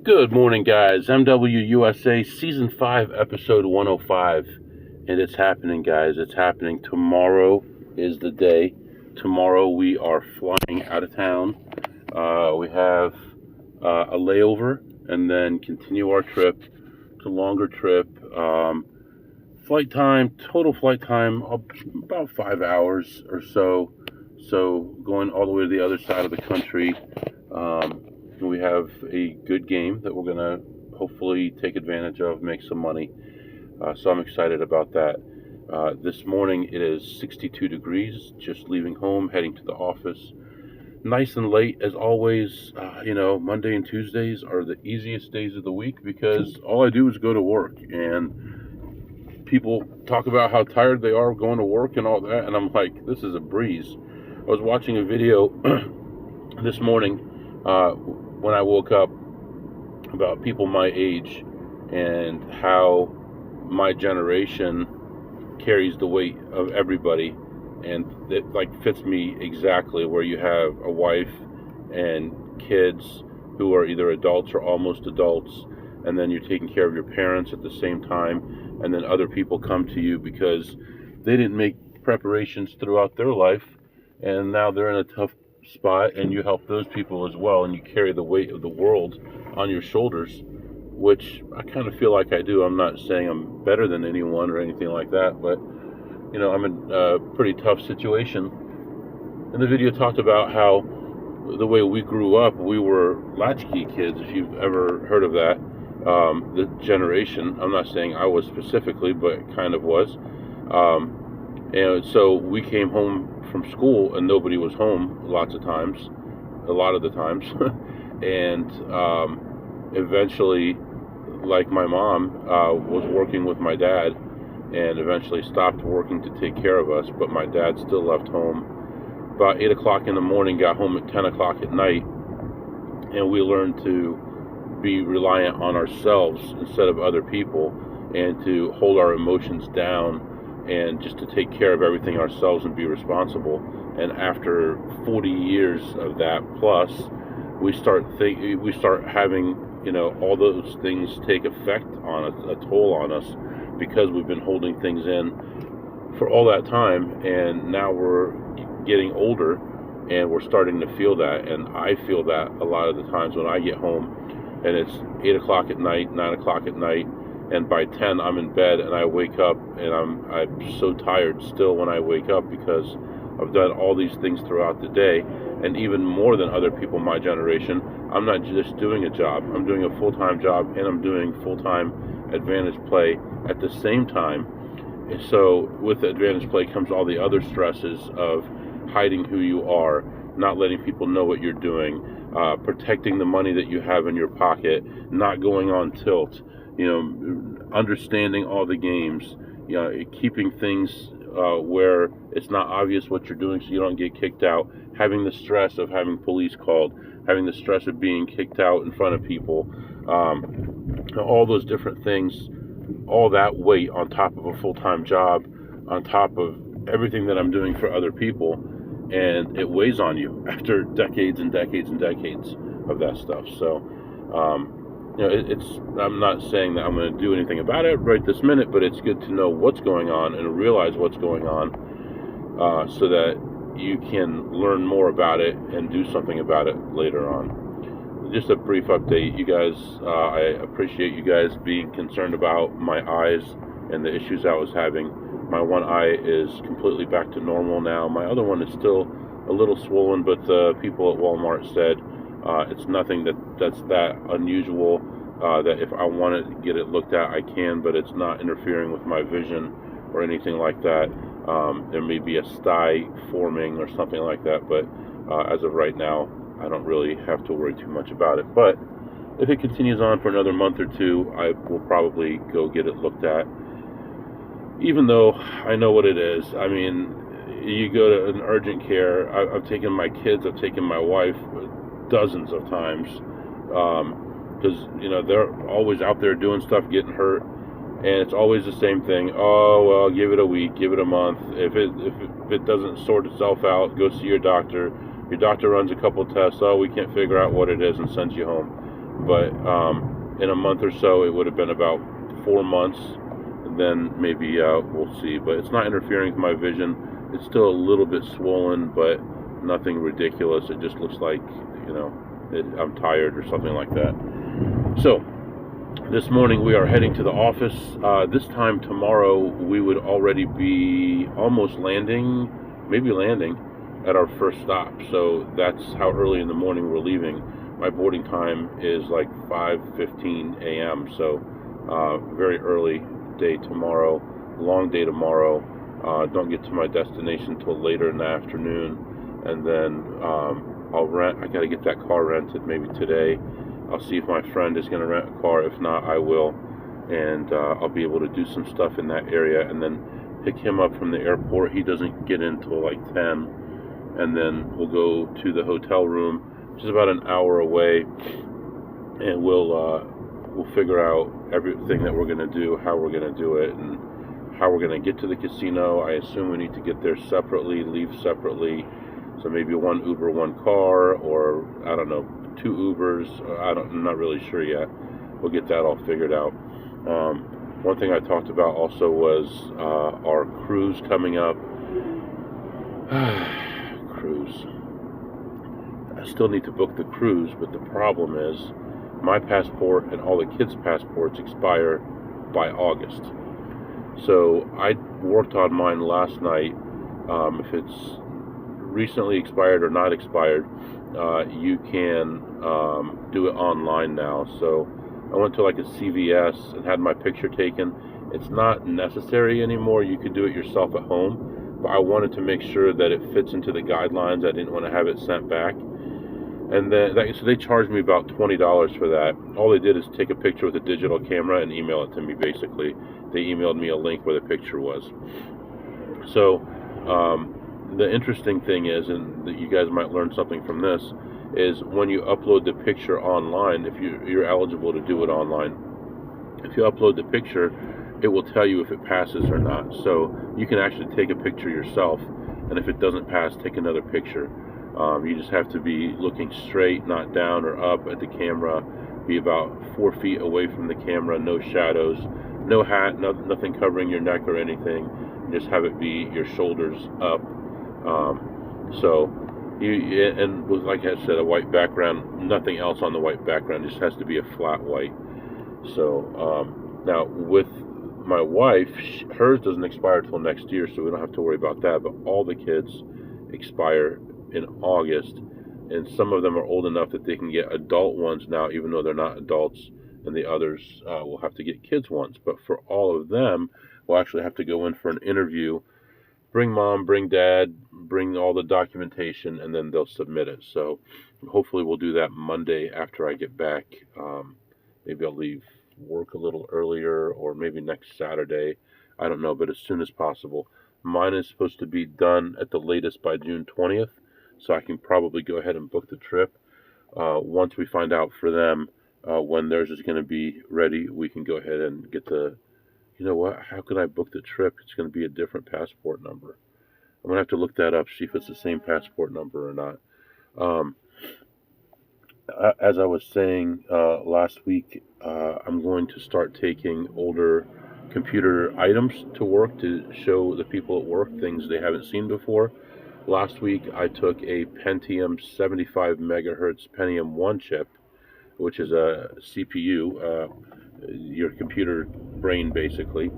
Good morning, guys. MWUSA Season 5, Episode 105. And it's happening, guys. It's happening. Tomorrow is the day. Tomorrow we are flying out of town. We have a layover and then continue our trip. It's a longer trip. Total flight time, about 5 hours or so. So going all the way to the other side of the country. We have a good game that we're going to hopefully take advantage of, make some money. So I'm excited about that. This morning it is 62 degrees, just leaving home, heading to the office. Nice and late as always. Monday and Tuesdays are the easiest days of the week because all I do is go to work, and people talk about how tired they are going to work and all that, and I'm like, this is a breeze. I was watching a video this morning when I woke up about people my age and how my generation carries the weight of everybody, and it fits me exactly, where you have a wife and kids who are either adults or almost adults, and then you're taking care of your parents at the same time, and then other people come to you because they didn't make preparations throughout their life, and now they're in a tough spot, and you help those people as well, and you carry the weight of the world on your shoulders, which I kind of feel like I do. I'm not saying I'm better than anyone or anything like that, but I'm in a pretty tough situation. And the video talked about how the way we grew up, we were latchkey kids, if you've ever heard of that. The generation, I'm not saying I was specifically, but it kind of was. And so we came home from school and nobody was home a lot of the times. And eventually, like my mom was working with my dad and eventually stopped working to take care of us, but my dad still left home. About 8 o'clock in the morning, got home at 10 o'clock at night, and we learned to be reliant on ourselves instead of other people, and to hold our emotions down, and just to take care of everything ourselves and be responsible. And after 40 years of that plus, we start having all those things take effect on us, a toll on us, because we've been holding things in for all that time, and now we're getting older and we're starting to feel that. And I feel that a lot of the times when I get home and it's 8 o'clock at night, 9 o'clock at night, and by 10 I'm in bed, and I wake up and I'm so tired still when I wake up, because I've done all these things throughout the day. And even more than other people my generation, I'm not just doing a job, I'm doing a full-time job, and I'm doing full-time Advantage Play at the same time. And so with the Advantage Play comes all the other stresses of hiding who you are, not letting people know what you're doing, protecting the money that you have in your pocket, not going on tilt, understanding all the games, keeping things where it's not obvious what you're doing so you don't get kicked out, having the stress of having police called, having the stress of being kicked out in front of people, all those different things, all that weight on top of a full-time job, on top of everything that I'm doing for other people, and it weighs on you after decades and decades and decades of that stuff. So I'm not saying that I'm going to do anything about it right this minute, but it's good to know what's going on and realize what's going on, so that you can learn more about it and do something about it later on. Just a brief update, you guys. I appreciate you guys being concerned about my eyes and the issues I was having. My one eye is completely back to normal now. My other one is still a little swollen, but the people at Walmart said it's nothing that's that unusual, that if I want to get it looked at, I can, but it's not interfering with my vision or anything like that. There may be a sty forming or something like that, but as of right now, I don't really have to worry too much about it. But if it continues on for another month or two, I will probably go get it looked at, even though I know what it is. I mean, you go to an urgent care. I've taken my kids, I've taken my wife dozens of times, because they're always out there doing stuff, getting hurt, and it's always the same thing. Oh well, give it a week, give it a month. If it doesn't sort itself out, go see your doctor. Your doctor runs a couple tests. Oh, we can't figure out what it is, and sends you home. but in a month or so, it would have been about 4 months. And then maybe we'll see. But it's not interfering with my vision. It's still a little bit swollen, but nothing ridiculous. It just looks like, I'm tired or something like that. So this morning we are heading to the office. This time tomorrow we would already be almost maybe landing at our first stop. So that's how early in the morning we're leaving. My boarding time is like 5:15 a.m. So very early day tomorrow, long day tomorrow. Don't get to my destination till later in the afternoon, and then I got to get that car rented maybe today. I'll see if my friend is going to rent a car. If not, I will, and I'll be able to do some stuff in that area, and then pick him up from the airport. He doesn't get in till like 10, and then we'll go to the hotel room, which is about an hour away, and we'll figure out everything that we're going to do, how we're going to do it, and how we're going to get to the casino. I assume we need to get there separately, leave separately. So maybe one Uber, one car, or I don't know, 2 Ubers. I'm not really sure yet. We'll get that all figured out. One thing I talked about also was our cruise coming up. Cruise. I still need to book the cruise, but the problem is my passport and all the kids' passports expire by August. So I worked on mine last night. If it's recently expired or not expired, you can do it online now. So I went to like a CVS and had my picture taken. It's not necessary anymore. You could do it yourself at home, but I wanted to make sure that it fits into the guidelines. I didn't want to have it sent back. And then so they charged me about $20 for that. All they did is take a picture with a digital camera and email it to me, basically. They emailed me a link where the picture was. So the interesting thing is, and that you guys might learn something from this, is when you upload the picture online, if you're eligible to do it online, if you upload the picture, it will tell you if it passes or not. So you can actually take a picture yourself, and if it doesn't pass, take another picture. You just have to be looking straight, not down or up at the camera, be about 4 feet away from the camera, no shadows, no hat, nothing covering your neck or anything. Just have it be your shoulders up. And with, like I said, a white background, nothing else on the white background, just has to be a flat white. So now with my wife, hers doesn't expire till next year, so we don't have to worry about that, but all the kids expire in August, and some of them are old enough that they can get adult ones now, even though they're not adults, and the others will have to get kids ones. But for all of them, we'll actually have to go in for an interview, bring mom, bring dad, bring all the documentation, and then they'll submit it. So hopefully we'll do that Monday after I get back. Maybe I'll leave work a little earlier, or maybe next Saturday. I don't know, but as soon as possible. Mine is supposed to be done at the latest by June 20th, so I can probably go ahead and book the trip. Once we find out for them when theirs is going to be ready, we can go ahead and get the, you know what, how could I book the trip? It's going to be a different passport number. I'm going to have to look that up, see if it's the same passport number or not. As I was saying last week, I'm going to start taking older computer items to work to show the people at work things they haven't seen before. Last week I took a Pentium 75 megahertz Pentium 1 chip, which is a CPU, your computer brain basically.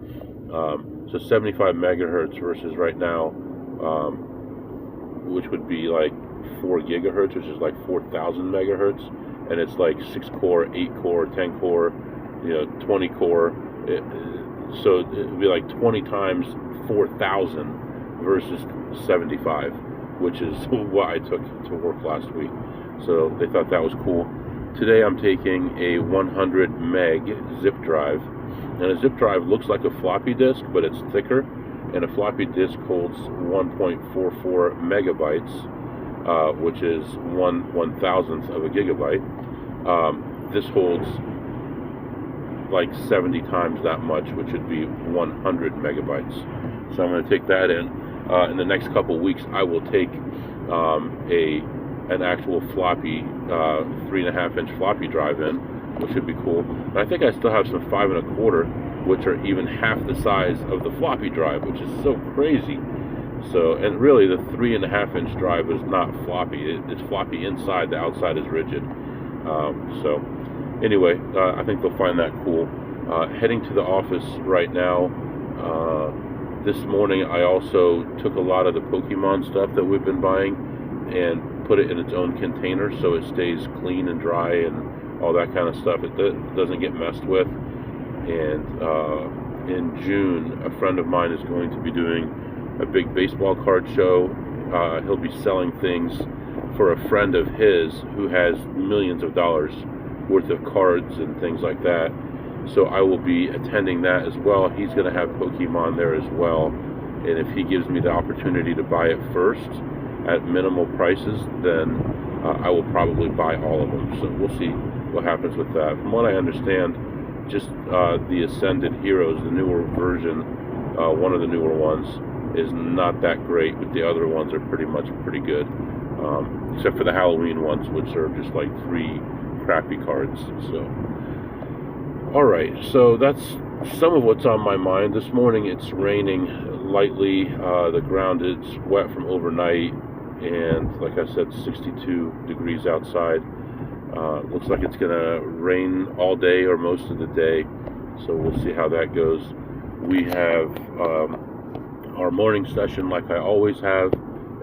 So 75 megahertz versus right now, which would be like 4 gigahertz, which is like 4,000 megahertz, and it's like 6 core, 8 core, 10 core, 20 core. So it would be like 20 times 4,000 versus 75, which is what I took to work last week. So they thought that was cool. Today I'm taking a 100 meg zip drive, and a zip drive looks like a floppy disk, but it's thicker, and a floppy disk holds 1.44 megabytes, which is 1/1000th of a gigabyte. This holds like 70 times that much, which would be 100 megabytes. So I'm going to take that in. In the next couple weeks, I will take a an actual floppy 3.5-inch floppy drive in, which would be cool. And I think I still have some 5 1/4, which are even half the size of the floppy drive, which is so crazy. So, and really the 3.5-inch drive is not floppy. It's floppy inside, the outside is rigid. So anyway, I think they'll find that cool. Heading to the office right now. This morning I also took a lot of the Pokemon stuff that we've been buying and put it in its own container so it stays clean and dry and all that kind of stuff. It doesn't get messed with. And in June, a friend of mine is going to be doing a big baseball card show. He'll be selling things for a friend of his who has millions of dollars worth of cards and things like that. So I will be attending that as well. He's going to have Pokemon there as well. And if he gives me the opportunity to buy it first at minimal prices, then I will probably buy all of them. So we'll see what happens with that. From what I understand, just the Ascended Heroes, the newer version, one of the newer ones, is not that great, but the other ones are pretty good. Except for the Halloween ones, which are just like 3 crappy cards. So alright, so that's some of what's on my mind. This morning it's raining lightly. The ground is wet from overnight, and like I said, 62 degrees outside. Looks like it's gonna rain all day or most of the day, so we'll see how that goes. We have our morning session like I always have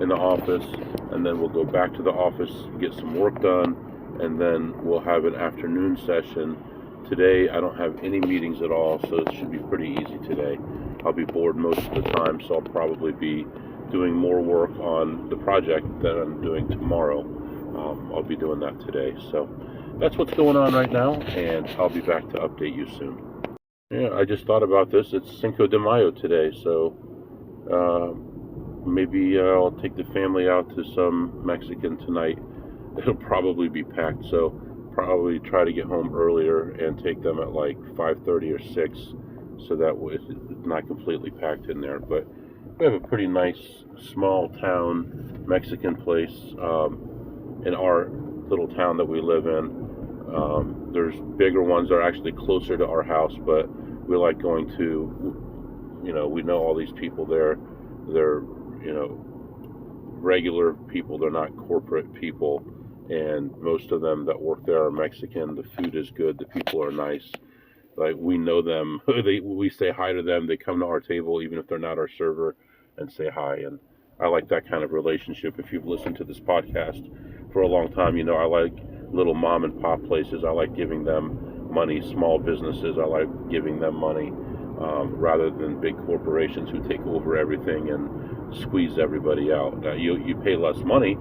in the office, and then we'll go back to the office, get some work done, and then we'll have an afternoon session. Today I don't have any meetings at all, so it should be pretty easy today. I'll be bored most of the time, so I'll probably be doing more work on the project that I'm doing tomorrow. I'll be doing that today. So that's what's going on right now, and I'll be back to update you soon. Yeah, I just thought about this. It's Cinco de Mayo today, so maybe I'll take the family out to some Mexican tonight. It'll probably be packed, so probably try to get home earlier and take them at like 5:30 or 6, so that way it's not completely packed in there. But we have a pretty nice small town Mexican place in our little town that we live in. There's bigger ones that are actually closer to our house, but we like going to, we know all these people there. They're, regular people. They're not corporate people. And most of them that work there are Mexican. The food is good. The people are nice. Like, we know them. We say hi to them. They come to our table, even if they're not our server, and say hi. And I like that kind of relationship. If you've listened to this podcast for a long time, I like little mom and pop places. I like giving them money. Small businesses, I like giving them money, rather than big corporations who take over everything and squeeze everybody out. You pay less money,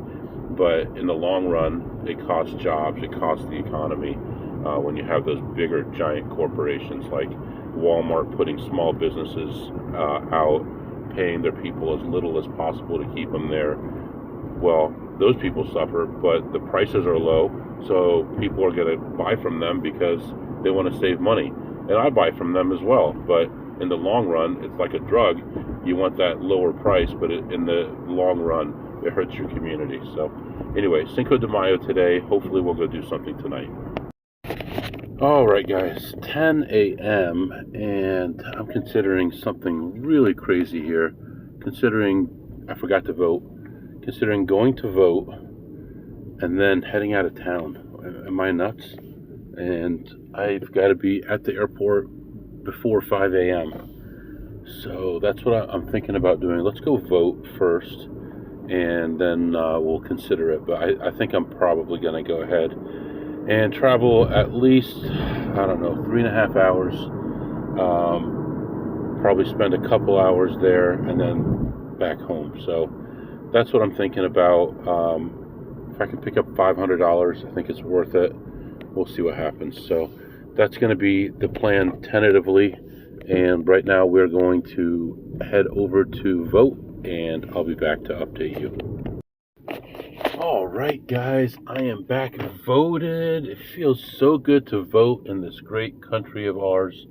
but in the long run, it costs jobs, it costs the economy. When you have those bigger, giant corporations like Walmart putting small businesses out, paying their people as little as possible to keep them there, well, those people suffer, but the prices are low, so people are going to buy from them because they want to save money. And I buy from them as well, but in the long run, it's like a drug. You want that lower price, but in the long run, it hurts your community. So anyway, Cinco de Mayo today. Hopefully we'll go do something tonight. All right, guys, 10 a.m. and I'm considering something really crazy here. Considering I forgot to vote. Considering going to vote and then heading out of town. Am I nuts? And I've got to be at the airport before 5 a.m. So that's what I'm thinking about doing. Let's go vote first, and then we'll consider it. But I think I'm probably going to go ahead and travel at least, 3.5 hours. Probably spend a couple hours there and then back home. So that's what I'm thinking about. If I can pick up $500, I think it's worth it. We'll see what happens. So that's going to be the plan tentatively. And right now we're going to head over to vote, and I'll be back to update you. All right, guys, I am back voted. It feels so good to vote in this great country of ours.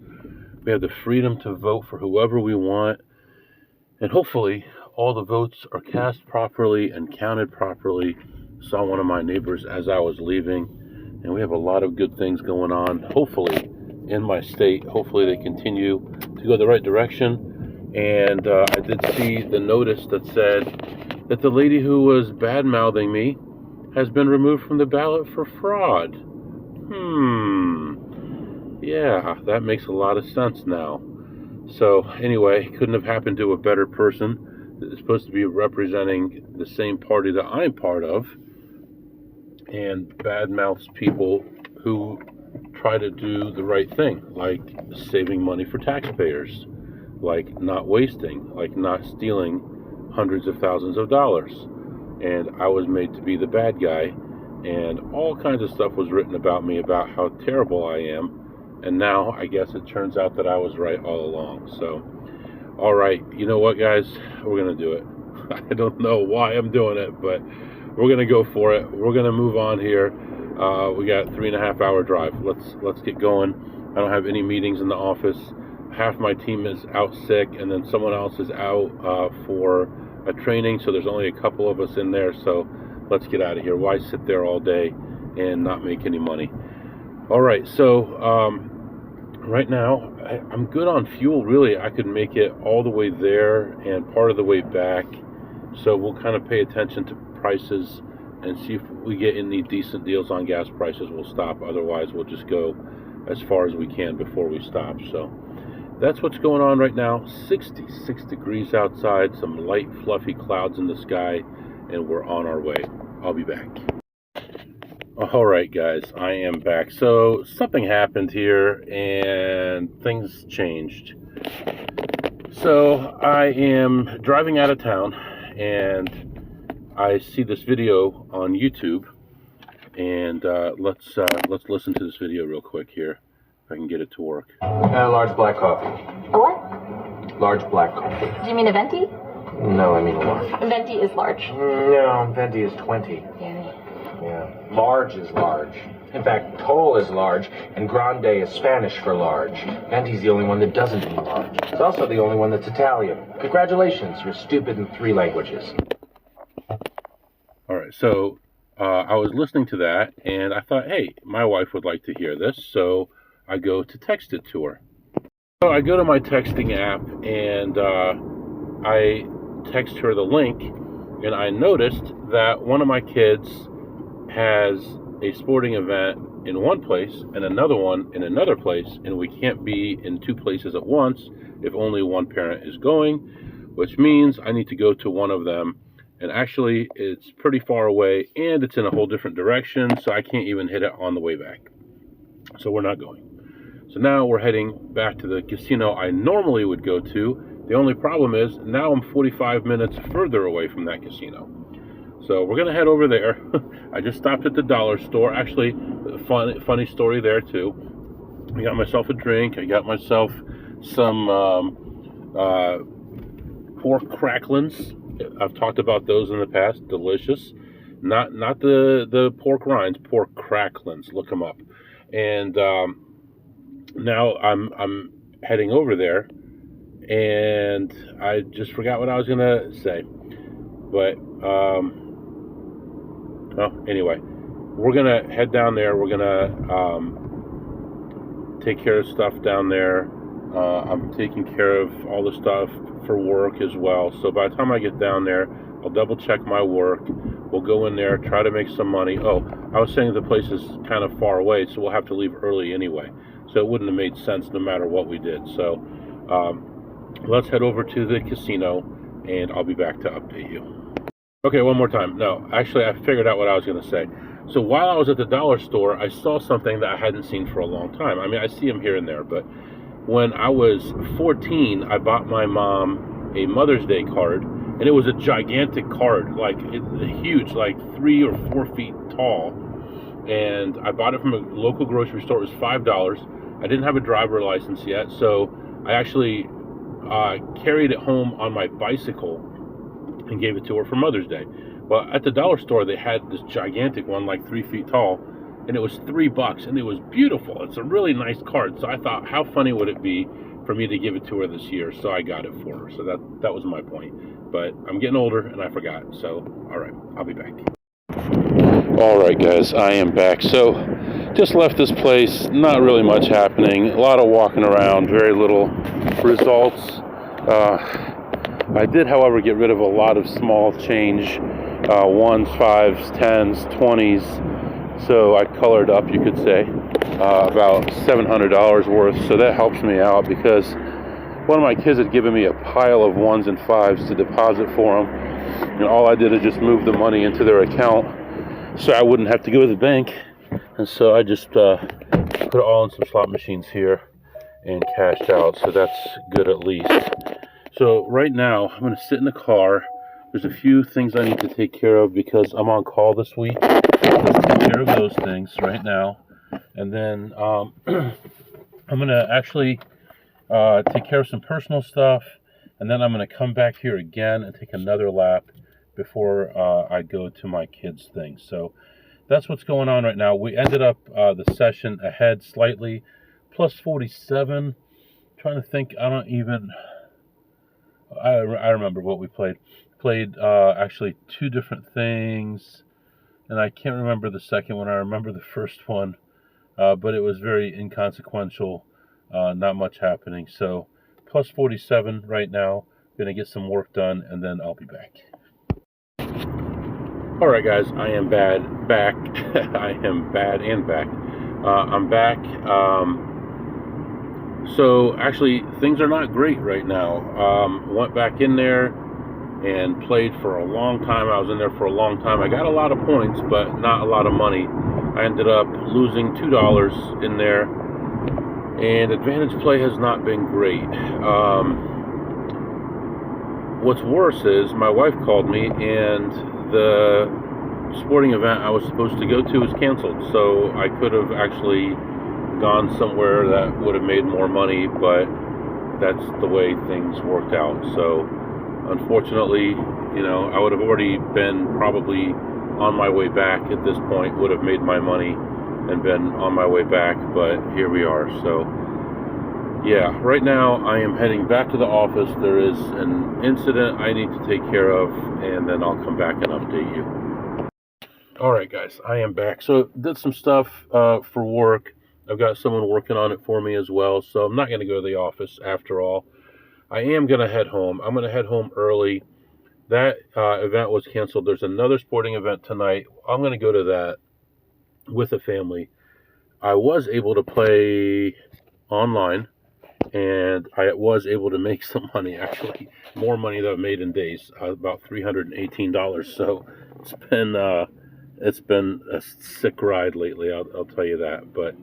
We have the freedom to vote for whoever we want. And hopefully all the votes are cast properly and counted properly, saw one of my neighbors as I was leaving, and we have a lot of good things going on, hopefully, in my state. Hopefully they continue to go the right direction. And I did see the notice that said that the lady who was bad-mouthing me has been removed from the ballot for fraud. Yeah, that makes a lot of sense now. So anyway, couldn't have happened to a better person. It's supposed to be representing the same party that I'm part of, and badmouths people who try to do the right thing, like saving money for taxpayers, like not wasting, like not stealing hundreds of thousands of dollars. And I was made to be the bad guy, and all kinds of stuff was written about me about how terrible I am. And now I guess it turns out that I was right all along. So, all right, you know what, guys? We're going to do it. I don't know why I'm doing it, but we're going to go for it. We're going to move on here. We got 3.5 hour drive. Let's get going. I don't have any meetings in the office. Half my team is out sick, and then someone else is out for a training, so there's only a couple of us in there. So let's get out of here. Why sit there all day and not make any money? All right, so right now I'm good on fuel. Really, I could make it all the way there and part of the way back. So we'll kind of pay attention to prices and see if we get any decent deals on gas prices. We'll stop. Otherwise, we'll just go as far as we can before we stop. So that's what's going on right now. 66 degrees outside, some light fluffy clouds in the sky, and we're on our way. I'll be back. All right, guys, I am back. So something happened here and things changed. So I am driving out of town and I see this video on YouTube, and let's listen to this video real quick here. If I can get it to work. Large black coffee. A what? Large black coffee. Do you mean a venti? No, I mean a large. A venti is large. No, venti is 20. Yeah. Large is large. In fact, tall is large, and grande is Spanish for large. Venti's the only one that doesn't mean large. It's also the only one that's Italian. Congratulations, you're stupid in 3 languages. All right, so I was listening to that, and I thought, hey, my wife would like to hear this, so I go to text it to her. So I go to my texting app, and I text her the link, and I noticed that one of my kids has a sporting event in one place and another one in another place, and we can't be in 2 places at once if only one parent is going, which means I need to go to one of them. And actually, it's pretty far away, and it's in a whole different direction, so I can't even hit it on the way back. So we're not going. So now we're heading back to the casino I normally would go to. The only problem is, now I'm 45 minutes further away from that casino. So we're going to head over there. I just stopped at the dollar store. Actually, funny story there, too. I got myself a drink. I got myself some pork cracklings. I've talked about those in the past. Delicious. Not the pork rinds, pork cracklings. Look them up. And now I'm heading over there, and I just forgot what I was gonna say. But anyway, we're gonna head down there. We're gonna take care of stuff down there. I'm taking care of all the stuff for work as well. So by the time I get down there, I'll double check my work. We'll go in there, try to make some money. Oh, I was saying the place is kind of far away, so we'll have to leave early anyway. So it wouldn't have made sense no matter what we did. So let's head over to the casino, and I'll be back to update you. Okay, one more time. No, actually, I figured out what I was going to say. So while I was at the dollar store, I saw something that I hadn't seen for a long time. I mean, I see them here and there, but when I was 14, I bought my mom a Mother's Day card, and it was a gigantic card, like huge, like 3 or 4 feet tall. And I bought it from a local grocery store. It was $5. I didn't have a driver license yet, so I actually carried it home on my bicycle and gave it to her for Mother's Day. Well, at the dollar store, they had this gigantic one, like 3 feet tall, and it was $3, and it was beautiful. It's a really nice card. So I thought, how funny would it be for me to give it to her this year? So I got it for her. So that was my point. But I'm getting older, and I forgot. So, all right, I'll be back. All right, guys, I am back. So, just left this place. Not really much happening. A lot of walking around. Very little results. I did, however, get rid of a lot of small change. Ones, fives, tens, 20s. So I colored up, you could say, about $700 worth. So that helps me out because one of my kids had given me a pile of ones and fives to deposit for them. And all I did is just move the money into their account so I wouldn't have to go to the bank. And so I just put it all in some slot machines here and cashed out. So that's good at least. So right now I'm going to sit in the car. There's a few things I need to take care of because I'm on call this week. Let's take care of those things right now. And then I'm going to actually take care of some personal stuff. And then I'm going to come back here again and take another lap before I go to my kids' thing. So that's what's going on right now. We ended up the session ahead slightly, plus 47. Trying to think, I remember what we played. Played actually two different things, and I can't remember the second one. I remember the first one, but it was very inconsequential, not much happening. So plus 47 right now. Gonna get some work done, and then I'll be back. All right, guys, I am back. I am bad and back. I'm back. So actually, things are not great right now. Went back in there and played for a long time. I was in there for a long time. I got a lot of points, but not a lot of money. I ended up losing $2 in there, and advantage play has not been great. What's worse is my wife called me, and the sporting event I was supposed to go to was canceled. So I could have actually gone somewhere that would have made more money, but that's the way things worked out. So unfortunately, I would have already been probably on my way back at this point, would have made my money and been on my way back, but here we are. So yeah, right now I am heading back to the office. There is an incident I need to take care of, and then I'll come back and update you. All right, guys, I am back. So did some stuff for work. I've got someone working on it for me as well, so I'm not going to go to the office after all. I am going to head home. I'm going to head home early. That event was canceled. There's another sporting event tonight. I'm going to go to that with a family. I was able to play online, and I was able to make some money, actually. More money than I've made in days, about $318. So it's been a sick ride lately, I'll tell you that. But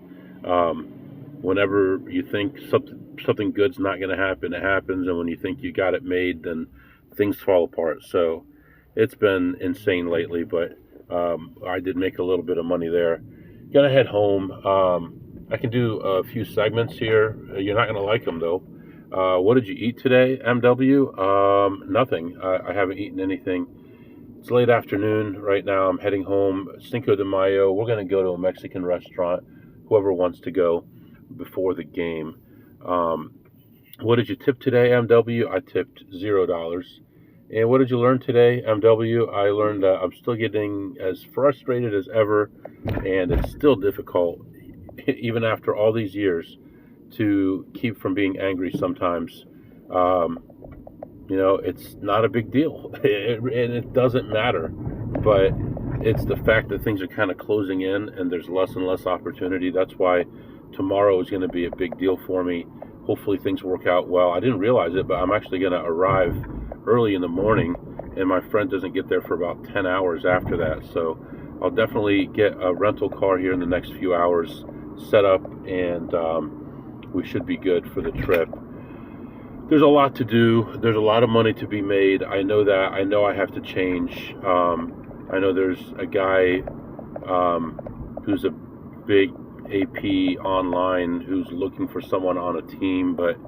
whenever you think something good's not going to happen, it happens. And when you think you got it made, then things fall apart. So it's been insane lately, but I did make a little bit of money there. Gonna head home. I can do a few segments here. You're not gonna like them though. What did you eat today, MW? Nothing. I haven't eaten anything. It's late afternoon right now. I'm heading home. Cinco de Mayo. We're gonna go to a Mexican restaurant. Whoever wants to go before the game. What did you tip today, MW? I tipped $0. And what did you learn today, MW? I learned that I'm still getting as frustrated as ever, and it's still difficult, even after all these years, to keep from being angry sometimes. It's not a big deal, and it doesn't matter, but it's the fact that things are kind of closing in and there's less and less opportunity. That's why tomorrow is going to be a big deal for me. Hopefully things work out well. I didn't realize it, but I'm actually going to arrive early in the morning, and my friend doesn't get there for about 10 hours after that. So I'll definitely get a rental car here in the next few hours set up, and we should be good for the trip. There's a lot to do. There's a lot of money to be made. I know that. I know I have to change. I know there's a guy who's a big AP online who's looking for someone on a team, but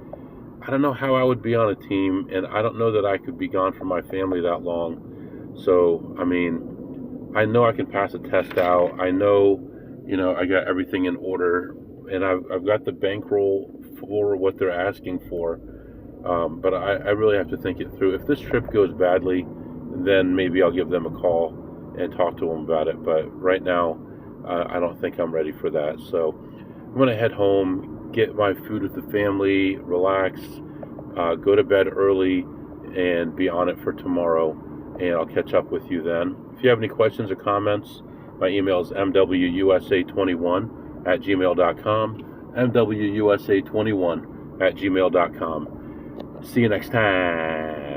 I don't know how I would be on a team, and I don't know that I could be gone from my family that long. So, I mean, I know I can pass a test out. I know, I got everything in order, and I've got the bankroll for what they're asking for. But I really have to think it through. If this trip goes badly, then maybe I'll give them a call and talk to them about it. But right now, I don't think I'm ready for that. So I'm going to head home, get my food with the family, relax, go to bed early, and be on it for tomorrow. And I'll catch up with you then. If you have any questions or comments, my email is mwusa21@gmail.com. mwusa21@gmail.com. See you next time.